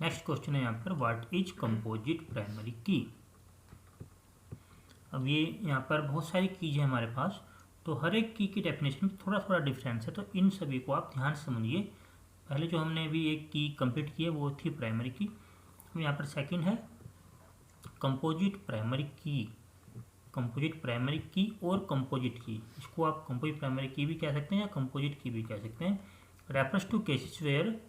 Next question है यहाँ पर व्हाट इज कंपोजिट प्राइमरी की। अब ये यहाँ पर बहुत सारी कीज है हमारे पास, तो हर एक की डेफिनेशन में थोड़ा थोड़ा डिफरेंस है, तो इन सभी को आप ध्यान से समझिए। पहले जो हमने अभी एक की कंप्लीट की है वो थी प्राइमरी की, यहाँ पर सेकंड है कंपोजिट प्राइमरी की। कंपोजिट प्राइमरी की और कंपोजिट की, इसको आप कंपोजिट प्राइमरी की भी कह सकते हैं या कंपोजिट की भी कह सकते हैं। Refers to cases where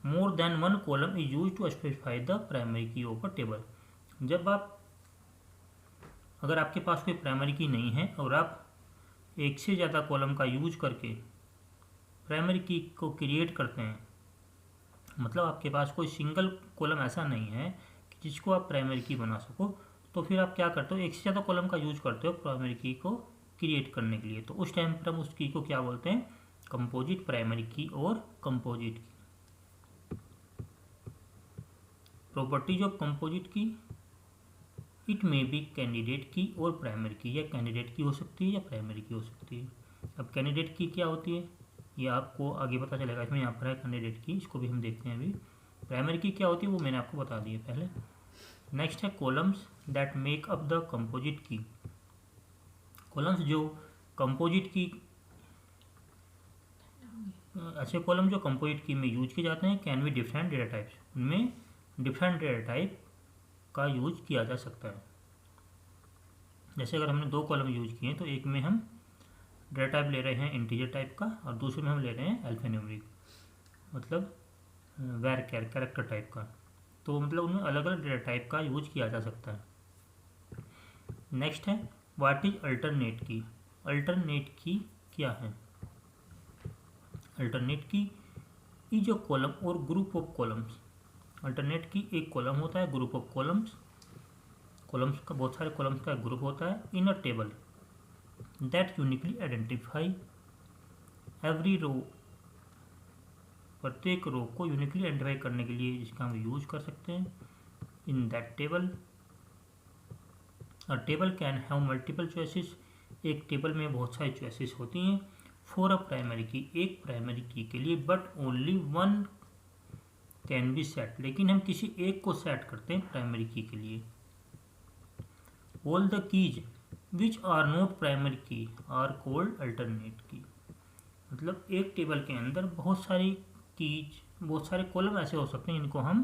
more than one column is use to specify the primary key of a table. जब आप, अगर आपके पास कोई प्राइमरी की नहीं है और आप एक से ज़्यादा कॉलम का यूज करके प्राइमरी की को क्रिएट करते हैं, मतलब आपके पास कोई सिंगल कॉलम ऐसा नहीं है कि जिसको आप प्राइमरी की बना सको, तो फिर आप क्या करते हो, एक से ज़्यादा कॉलम का यूज करते हो प्राइमरी की को क्रिएट करने के लिए। तो उस टाइम पर हम उस की को क्या बोलते हैं, कंपोजिट प्राइमरी की और composite key. Properties of composite key, it may be candidate की और प्राइमरी की, या कैंडिडेट की हो सकती है या प्राइमरी की हो सकती है। अब कैंडिडेट की क्या होती है ये आपको आगे पता चलेगा, इसमें यहाँ पर है कैंडिडेट की, इसको भी हम देखते हैं अभी। प्राइमरी की क्या होती है वो मैंने आपको बता दी है पहले। नेक्स्ट है columns that make up the composite key. Columns जो कंपोजिट की, ऐसे कॉलम जो कंपोजिट की में यूज किए जाते हैं, can be different data types, उनमें डिफरेंट डेटा टाइप का यूज किया जा सकता है। जैसे अगर हमने दो कॉलम यूज किए हैं तो एक में हम डेटा टाइप ले रहे हैं इंटीजर टाइप का और दूसरे में हम ले रहे हैं अल्फान्यूमेरिक, मतलब वैर कैरेक्टर टाइप का, तो मतलब उनमें अलग अलग डेटा टाइप का यूज किया जा सकता है। नेक्स्ट है व्हाट इज अल्टरनेट की। अल्टरनेट की क्या है, अल्टरनेट की इज अ कॉलम और ग्रुप ऑफ कॉलम्स। अल्टरनेट की एक कॉलम होता है, ग्रुप ऑफ कॉलम्स, कॉलम्स का बहुत सारे कॉलम्स का ग्रुप होता है in a table that uniquely identify every row, प्रत्येक रो को यूनिकली आइडेंटिफाई करने के लिए जिसका हम यूज कर सकते हैं। इन दैट टेबल, और table can have multiple choices, एक टेबल में बहुत सारी चॉइसेस होती हैं। फॉर अ प्राइमरी की, एक प्राइमरी की के लिए, but only one can be set, लेकिन हम किसी एक को सेट करते हैं प्राइमरी की के लिए। All the keys which are not primary key are called alternate key. मतलब एक टेबल के अंदर बहुत सारी कीज, बहुत सारे कॉलम ऐसे हो सकते हैं जिनको हम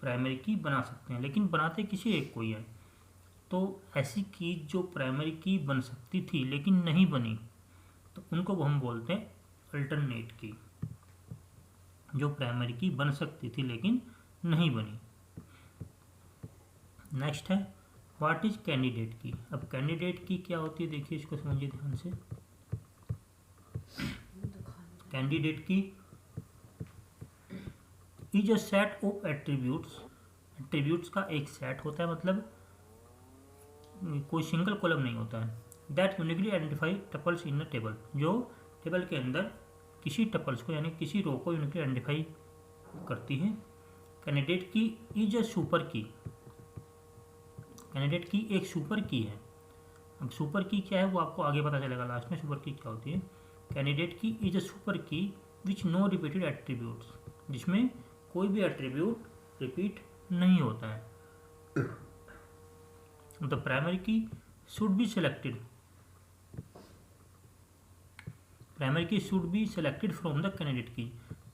प्राइमरी की बना सकते हैं, लेकिन बनाते किसी एक को ही है। तो ऐसी कीज जो प्राइमरी की बन सकती थी लेकिन नहीं बनी, तो उनको हम बोलते हैं अल्टरनेट की। जो प्राइमरी की बन सकती थी लेकिन नहीं बनी। नेक्स्ट है व्हाट इज कैंडिडेट की। अब कैंडिडेट की क्या होती है, देखिए इसको समझिए ध्यान से। कैंडिडेट की is a set of attributes, attributes का एक सेट होता है, मतलब कोई सिंगल कॉलम नहीं होता है। That uniquely identify tuples in a table, जो टेबल के अंदर किसी टपल्स को यानी किसी रो को यूनिकली आइडेंटिफाई करती है। कैंडिडेट की इज अ सुपर की, कैंडिडेट की एक सुपर की है। अब सुपर की क्या है वो आपको आगे पता चलेगा लास्ट में, सुपर की क्या होती है। कैंडिडेट की इज अ सुपर की विच नो रिपीटेड एट्रीब्यूट्स, जिसमें कोई भी एट्रीब्यूट रिपीट नहीं होता है। द प्राइमरी की शुड बी सेलेक्टेड, प्राइमरी की should be selected from the candidate की।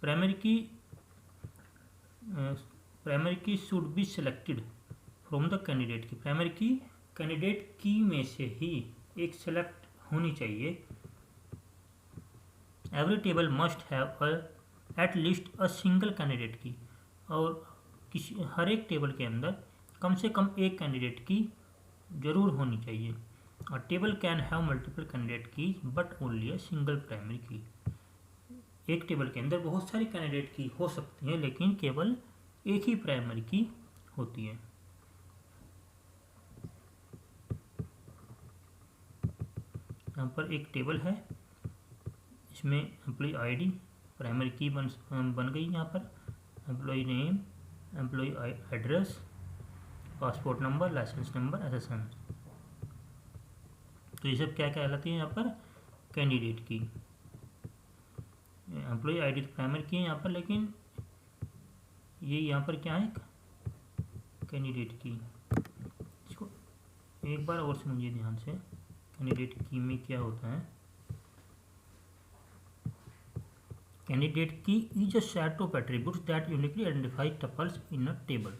प्राइमरी की should be selected from the candidate की, प्राइमरी की कैंडिडेट की में से ही एक सेलेक्ट होनी चाहिए। Every table must have at least a single candidate की, और किसी हर एक टेबल के अंदर कम से कम एक कैंडिडेट की जरूर होनी चाहिए। और table can have multiple candidate key but only a single primary key. एक टेबल के अंदर बहुत सारी कैंडिडेट की हो सकती हैं लेकिन केवल एक ही प्राइमरी की होती है। यहाँ पर एक टेबल है, इसमें एम्प्लॉय आईडी प्राइमरी की बन गई। यहाँ पर employee name, employee address, passport number, license number, SSN, तो ये सब क्या कहलाती है यहाँ पर, कैंडिडेट की। एम्प्लॉय आईडी तो प्राइमरी की है यहाँ पर, लेकिन ये यहाँ पर क्या है, कैंडिडेट की। इसको एक बार और समझिए ध्यान से, कैंडिडेट की में क्या होता है। कैंडिडेट की is a set of attributes that uniquely identify tuples in a table.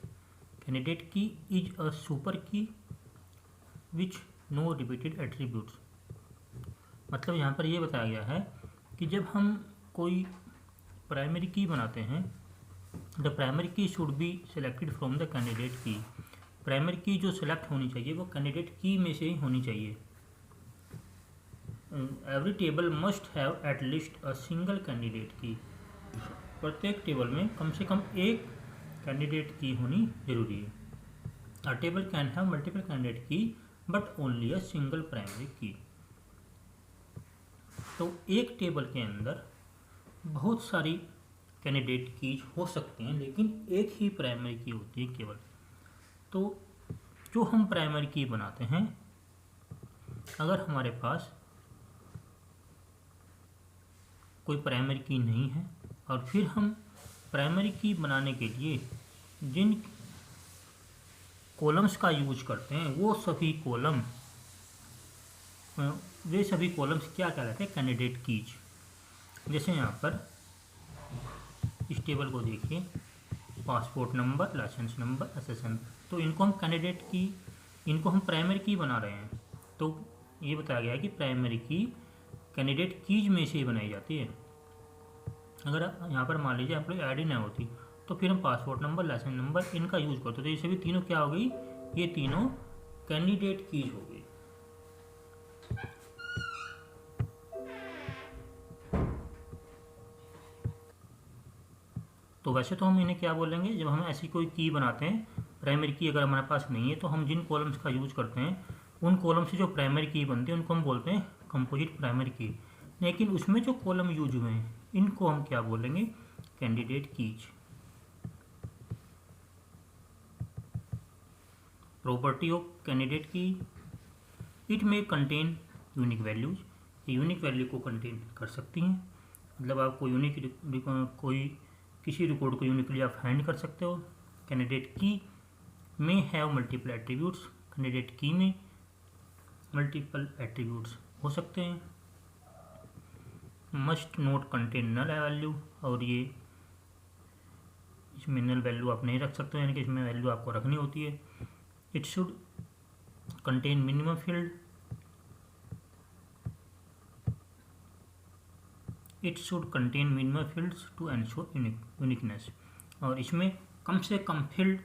Candidate की इज अ सुपर की विच नो रिपीटेड एट्रीब्यूट्स। मतलब यहाँ पर ये बताया गया है कि जब हम कोई प्राइमरी की बनाते हैं, द प्राइमरी की should be selected from the candidate की। प्राइमरी की जो सेलेक्ट होनी चाहिए वो कैंडिडेट की में से ही होनी चाहिए। Every table must have at least a single candidate की। प्रत्येक टेबल में कम से कम एक कैंडिडेट की होनी जरूरी है। A table can have multiple candidate key but only a single primary key. तो एक टेबल के अंदर बहुत सारी कैंडिडेट कीज हो सकती हैं, लेकिन एक ही प्राइमरी की होती है केवल। तो जो हम प्राइमरी की बनाते हैं, अगर हमारे पास कोई प्राइमरी की नहीं है और फिर हम प्राइमरी की बनाने के लिए जिन कॉलम्स का यूज करते हैं वो सभी कॉलम्स क्या कहलाते हैं, कैंडिडेट कीज। जैसे यहाँ पर इस टेबल को देखिए, passport number, license number, SSN, तो इनको हम कैंडिडेट की, इनको हम प्राइमरी की बना रहे हैं। तो ये बताया गया है कि प्राइमरी की कैंडिडेट कीज में से ही बनाई जाती है। अगर यहाँ पर मान लीजिए एम्प्लॉय आईडी ना होती तो फिर हम पासपोर्ट नंबर, लाइसेंस नंबर इनका यूज करते। तो ये सभी तीनों क्या हो गई, ये तीनों कैंडिडेट कीज हो गई। तो वैसे तो हम इन्हें क्या बोलेंगे, जब हम ऐसी कोई की बनाते हैं, प्राइमरी की अगर हमारे पास नहीं है तो हम जिन कॉलम्स का यूज करते हैं उन कॉलम से जो प्राइमरी की बनती है उनको हम बोलते हैं कंपोजिट प्राइमरी की। लेकिन उसमें जो कॉलम यूज हुए हैं इनको हम क्या बोलेंगे, candidate keys. Property of candidate की, इट में कंटेन यूनिक वैल्यूज। ये यूनिक वैल्यू को कंटेन कर सकती हैं। मतलब आपको कोई किसी रिकॉर्ड को यूनिकली आप फाइंड कर सकते हो। कैंडिडेट की में हैव मल्टीपल एट्रीब्यूट्स। कैंडिडेट की में मल्टीपल एट्रीब्यूट्स हो सकते हैं। Must not contain null value, और ये इसमें नल वैल्यू आप नहीं रख सकते हो, यानी कि इसमें वैल्यू आपको रखनी होती है। It should contain minimum field. It should contain minimum fields to ensure uniqueness. और इसमें कम से कम फील्ड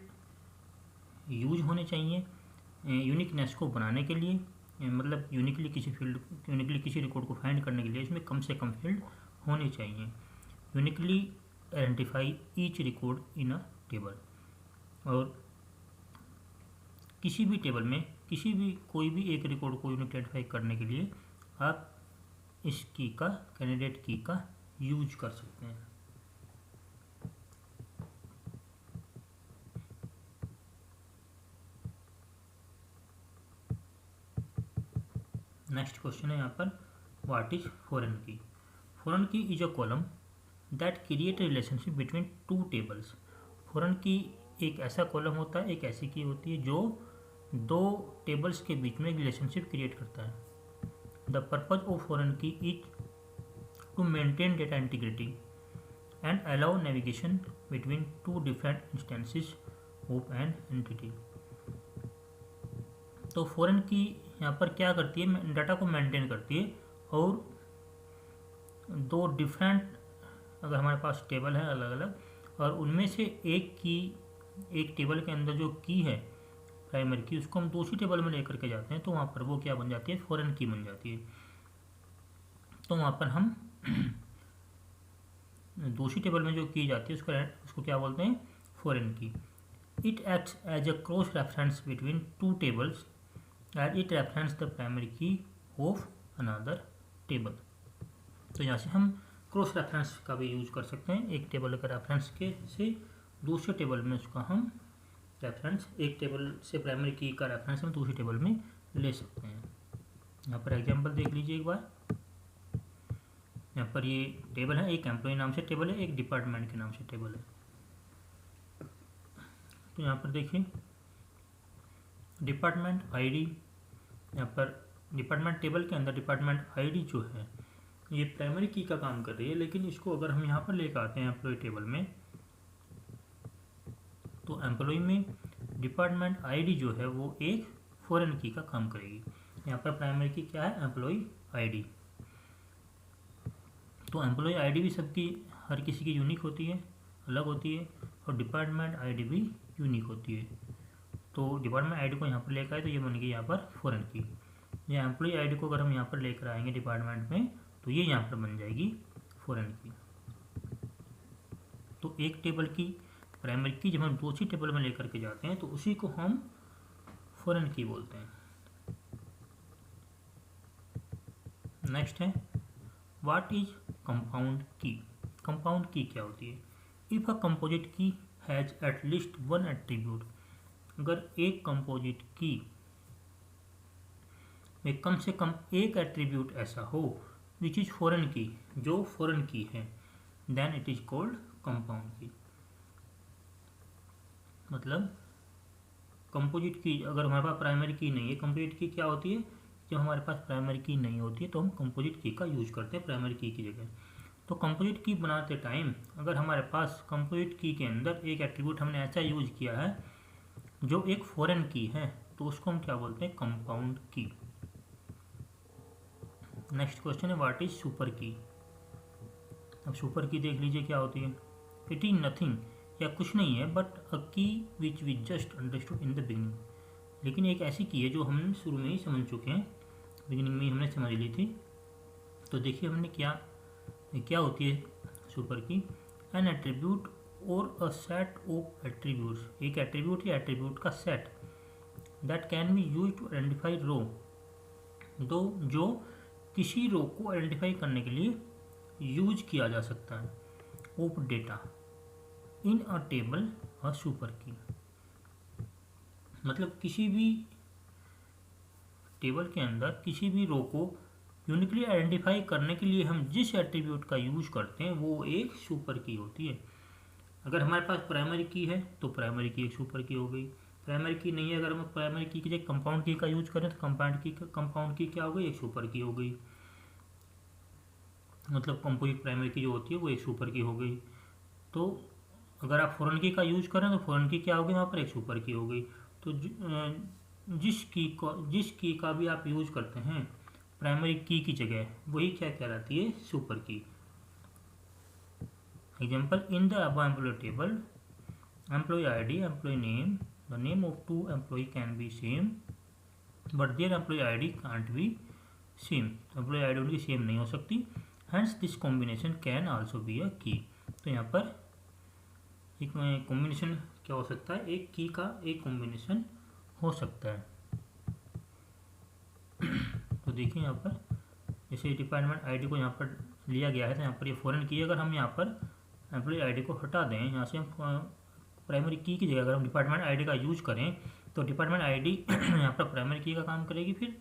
यूज होने चाहिए यूनिकनेस को बनाने के लिए। मतलब यूनिकली किसी रिकॉर्ड को फाइंड करने के लिए इसमें कम से कम फील्ड होने चाहिए। Uniquely identify each record in a table. और किसी भी टेबल में कोई भी एक रिकॉर्ड को यूनिकली आइडेंटिफाई करने के लिए आप इस की का, कैंडिडेट की का यूज कर सकते हैं। नेक्स्ट क्वेश्चन है यहाँ पर, व्हाट इज फॉरेन की। Foreign key is a column that create a relationship between two tables. Foreign की एक ऐसा कॉलम होता है, एक ऐसी की होती है जो दो टेबल्स के बीच में एक रिलेशनशिप क्रिएट करता है। The purpose of foreign key is to maintain data integrity and allow navigation between two different instances of an entity. तो फॉरेन की यहाँ पर क्या करती है, डाटा को मेंटेन करती है, और दो डिफरेंट अगर हमारे पास टेबल है अलग अलग, और उनमें से एक टेबल के अंदर जो की है प्राइमरी की, उसको हम दूसरी टेबल में लेकर के जाते हैं, तो वहाँ पर वो क्या बन जाती है, फॉरेन की बन जाती है। तो वहाँ पर हम दूसरी टेबल में जो की जाती है उसको क्या बोलते हैं, foreign key. It acts as a cross reference between two tables and it reference the primary key of another table. तो यहाँ से हम क्रॉस रेफरेंस का भी यूज कर सकते हैं। एक टेबल का रेफरेंस के से दूसरे टेबल में उसका हम रेफरेंस, एक टेबल से प्राइमरी की का रेफरेंस हम दूसरी टेबल में ले सकते हैं। यहाँ पर एग्जांपल देख लीजिए एक बार। यहाँ पर ये टेबल है, एक एम्प्लॉय नाम से टेबल है, एक डिपार्टमेंट के नाम से टेबल है। तो यहाँ पर देखिए डिपार्टमेंट आईडी, यहाँ पर डिपार्टमेंट टेबल के अंदर डिपार्टमेंट आईडी जो है ये प्राइमरी की का काम कर रही है, लेकिन इसको अगर हम यहाँ पर लेकर आते हैं एम्प्लॉय टेबल में, तो एम्प्लॉय में डिपार्टमेंट आईडी जो है वो एक फॉरेन की का काम करेगी। यहाँ पर प्राइमरी की क्या है, एम्प्लॉय आईडी। तो एम्प्लॉय आईडी भी सबकी हर किसी की यूनिक होती है, अलग होती है, और डिपार्टमेंट आईडी भी यूनिक होती है। तो डिपार्टमेंट आईडी को यहाँ पर लेकर आए तो ये बन गई यहाँ पर फॉरेन की। या एम्प्लॉय आईडी को अगर हम यहाँ पर लेकर आएंगे डिपार्टमेंट में तो ये यहाँ पर बन जाएगी फॉरेन की। तो एक टेबल की प्राइमरी की जब हम दूसरी टेबल में लेकर के जाते हैं तो उसी को हम फॉरेन की बोलते हैं। नेक्स्ट है व्हाट इज कंपाउंड की। कंपाउंड की क्या होती है? If a composite key has at least one attribute, अगर एक कंपोजिट की में कम से कम एक एट्रीब्यूट ऐसा हो विच इज फॉरेन की, जो फॉरेन की है, then it is called compound key. मतलब कंपोजिट की अगर हमारे पास प्राइमरी की नहीं है, कंपोजिट की क्या होती है, जब हमारे पास प्राइमरी की नहीं होती है तो हम कंपोजिट की का यूज करते हैं प्राइमरी की जगह। तो कंपोजिट की बनाते टाइम अगर हमारे पास कंपोजिट की के अंदर एक एट्रीब्यूट हमने ऐसा यूज किया है जो एक फॉरेन की है, तो उसको हम क्या बोलते हैं, कंपाउंड की। नेक्स्ट क्वेश्चन है व्हाट इज सुपर की। अब सुपर की देख लीजिए क्या होती है। इट इज नथिंग, या कुछ नहीं है, but a key which we just understood in the beginning. लेकिन एक ऐसी की है जो हम शुरू में ही समझ चुके हैं, बिगिनिंग में ही हमने समझ ली थी। तो देखिए हमने क्या होती है सुपर की। एन एट्रीब्यूट और अ सेट ऑफ एट्रीब्यूट्स, एक एट्रीब्यूट या एट्रीब्यूट का set that can be use to identify row, जो किसी रो को आइडेंटिफाई करने के लिए यूज किया जा सकता है, of data in a table a super की। मतलब किसी भी टेबल के अंदर किसी भी रो को यूनिकली आइडेंटिफाई करने के लिए हम जिस एट्रीब्यूट का यूज करते हैं वो एक सुपर की होती है। अगर हमारे पास प्राइमरी की है तो प्राइमरी की एक सुपर की हो गई, प्राइमरी की नहीं है, अगर हम प्राइमरी की जगह कंपाउंड की का यूज करें तो कंपाउंड की क्या हो गई, एक सुपर की हो गई। मतलब कंपोजिट प्राइमरी की जो होती है वो एक सुपर की हो गई। तो अगर आप फॉरेन की का यूज करें तो फॉरेन की क्या होगी, वहाँ पर एक सुपर की हो गई। तो जिस की का भी आप यूज करते हैं प्राइमरी की जगह, वही क्या कहलाती है, super key. Example in the above employee table, employee ID, employee name, the name of two employee can be same but their employee ID can't be same. Employee ID उनकी same नहीं हो सकती, hence this combination can also be a key. तो यहाँ पर एक combination क्या हो सकता है, एक की का एक कॉम्बिनेशन हो सकता है। तो देखिए यहाँ पर जैसे डिपार्टमेंट आईडी को यहाँ पर लिया गया है तो यहाँ पर ये फॉरेन की, अगर हम यहाँ पर एम्प्लॉय आईडी को हटा दें, यहाँ से हम प्राइमरी की जगह अगर हम डिपार्टमेंट आईडी का यूज करें तो डिपार्टमेंट आईडी यहाँ पर प्राइमरी की का काम करेगी फिर,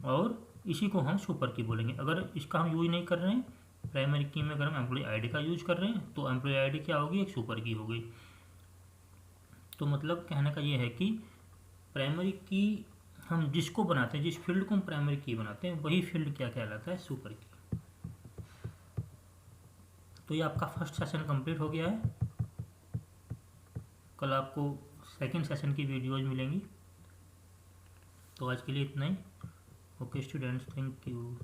और इसी को हम सुपर की बोलेंगे। अगर इसका हम यूज नहीं कर रहे हैं प्राइमरी की में, अगर हम एम्प्लॉय आईडी का यूज कर रहे हैं तो एम्प्लॉय आईडी क्या होगी, एक सुपर की हो गई। तो मतलब कहने का ये है कि प्राइमरी की हम जिसको बनाते हैं, जिस फील्ड को हम प्राइमरी की बनाते हैं, वही फील्ड क्या कहलाता है, सुपर की। तो ये आपका फर्स्ट सेशन कंप्लीट हो गया है। कल आपको सेकंड सेशन की वीडियोज मिलेंगी। तो आज के लिए इतना ही। Okay students, thank you.